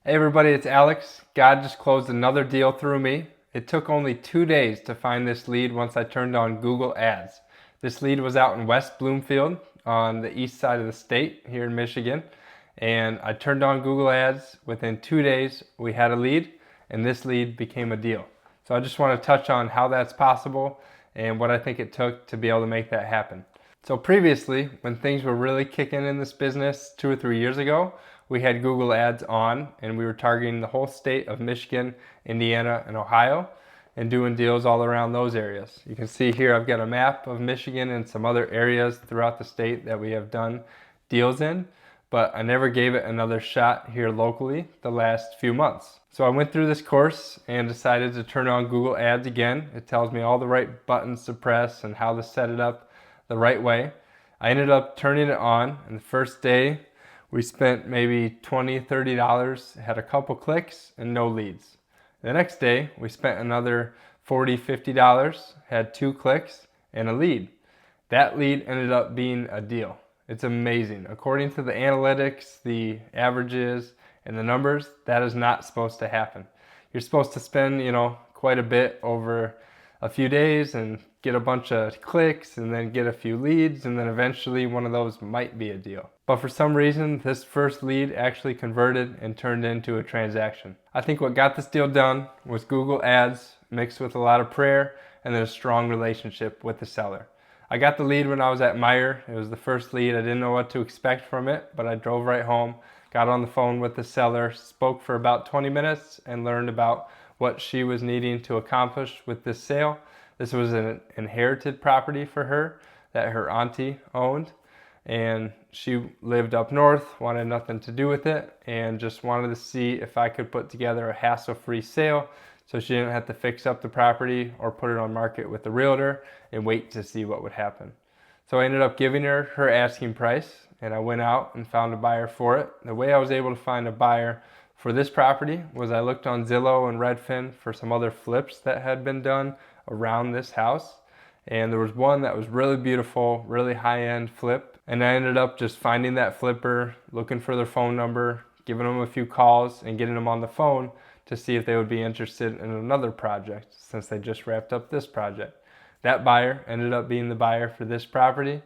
Hey everybody, it's Alex. God just closed another deal through me. It took only 2 days to find this lead once I turned on Google Ads. This lead was out in West Bloomfield on the east side of the state here in Michigan. And I turned on Google Ads. Within 2 days, we had a lead, and this lead became a deal. So I just want to touch on how that's possible and what I think it took to be able to make that happen. So previously, when things were really kicking in this business 2 or 3 years ago, we had Google Ads on and we were targeting the whole state of Michigan, Indiana, and Ohio and doing deals all around those areas. You can see here I've got a map of Michigan and some other areas throughout the state that we have done deals in, but I never gave it another shot here locally the last few months. So I went through this course and decided to turn on Google Ads again. It tells me all the right buttons to press and how to set it up the right way. I ended up turning it on, and the first day we spent maybe $20, $30, had a couple clicks and no leads. The next day we spent another $40, $50, had 2 clicks and a lead. That lead ended up being a deal. It's amazing. According to the analytics, the averages, and the numbers, that is not supposed to happen. You're supposed to spend, quite a bit over a few days and get a bunch of clicks and then get a few leads, and then eventually one of those might be a deal. But for some reason, this first lead actually converted and turned into a transaction. I think what got this deal done was Google Ads mixed with a lot of prayer and then a strong relationship with the seller. I got the lead when I was at Meijer. It was the first lead. I didn't know what to expect from it, but I drove right home, got on the phone with the seller, spoke for about 20 minutes and learned about what she was needing to accomplish with this sale. This was an inherited property for her that her auntie owned, and she lived up north, wanted nothing to do with it, and just wanted to see if I could put together a hassle-free sale so she didn't have to fix up the property or put it on market with the realtor and wait to see what would happen. So I ended up giving her her asking price, and I went out and found a buyer for it. The way I was able to find a buyer for this property was I looked on Zillow and Redfin for some other flips that had been done around this house, and there was one that was really beautiful, really high-end flip, and I ended up just finding that flipper, looking for their phone number, giving them a few calls and getting them on the phone to see if they would be interested in another project since they just wrapped up this project. That buyer ended up being the buyer for this property.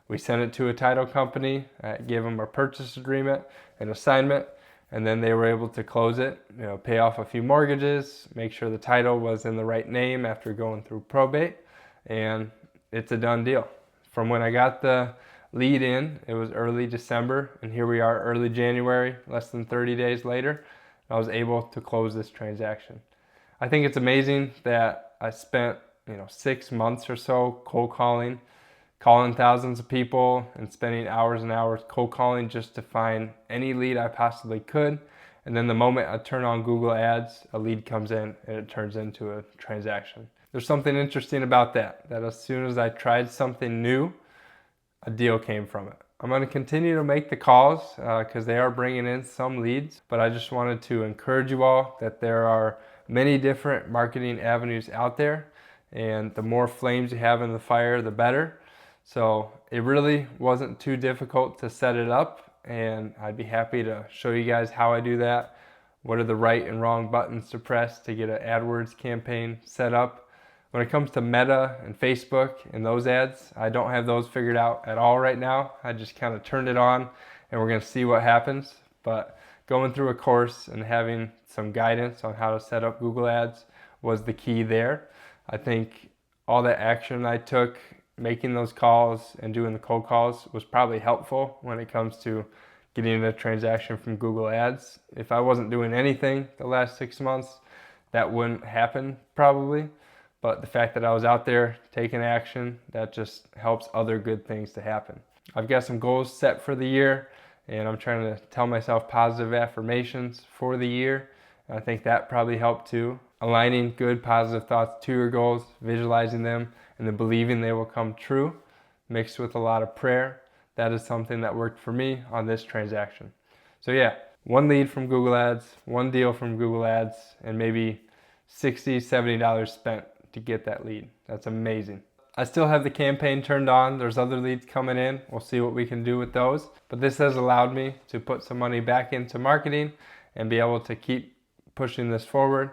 We sent it to a title company, gave them a purchase agreement, an assignment, and then they were able to close it, pay off a few mortgages, make sure the title was in the right name after going through probate, and it's a done deal. From when I got the lead in, it was early December, and here we are early January, less than 30 days later, I was able to close this transaction. I think it's amazing that I spent 6 months or so cold calling thousands of people and spending hours and hours cold calling just to find any lead I possibly could. And then the moment I turn on Google Ads, a lead comes in and it turns into a transaction. There's something interesting about that as soon as I tried something new, a deal came from it. I'm going to continue to make the calls because they are bringing in some leads, but I just wanted to encourage you all that there are many different marketing avenues out there, and the more flames you have in the fire, the better. So it really wasn't too difficult to set it up, and I'd be happy to show you guys how I do that. What are the right and wrong buttons to press to get an AdWords campaign set up. When it comes to Meta and Facebook and those ads, I don't have those figured out at all right now. I just kind of turned it on and we're going to see what happens. But going through a course and having some guidance on how to set up Google Ads was the key there. I think all the action I took making those calls and doing the cold calls was probably helpful when it comes to getting a transaction from Google Ads. If I wasn't doing anything the last 6 months, that wouldn't happen probably. But the fact that I was out there taking action, that just helps other good things to happen. I've got some goals set for the year, and I'm trying to tell myself positive affirmations for the year. And I think that probably helped too. Aligning good positive thoughts to your goals, visualizing them, and then believing they will come true, mixed with a lot of prayer. That is something that worked for me on this transaction. So yeah, 1 lead from Google Ads, 1 deal from Google Ads, and maybe $60, $70 spent to get that lead. That's amazing. I still have the campaign turned on. There's other leads coming in. We'll see what we can do with those. But this has allowed me to put some money back into marketing and be able to keep pushing this forward.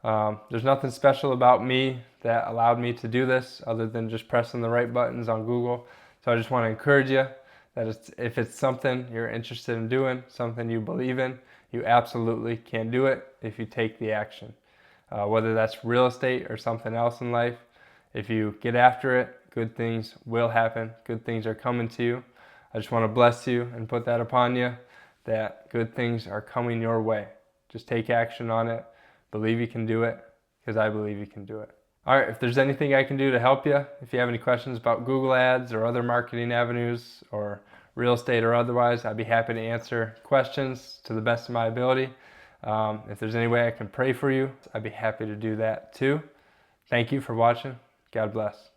There's nothing special about me that allowed me to do this other than just pressing the right buttons on Google. So I just want to encourage you that if it's something you're interested in doing, something you believe in, you absolutely can do it if you take the action. Whether that's real estate or something else in life, if you get after it, good things will happen. Good things are coming to you. I just want to bless you and put that upon you, that good things are coming your way. Just take action on it. Believe you can do it, because I believe you can do it. All right, if there's anything I can do to help you, if you have any questions about Google Ads or other marketing avenues or real estate or otherwise, I'd be happy to answer questions to the best of my ability. If there's any way I can pray for you, I'd be happy to do that too. Thank you for watching. God bless.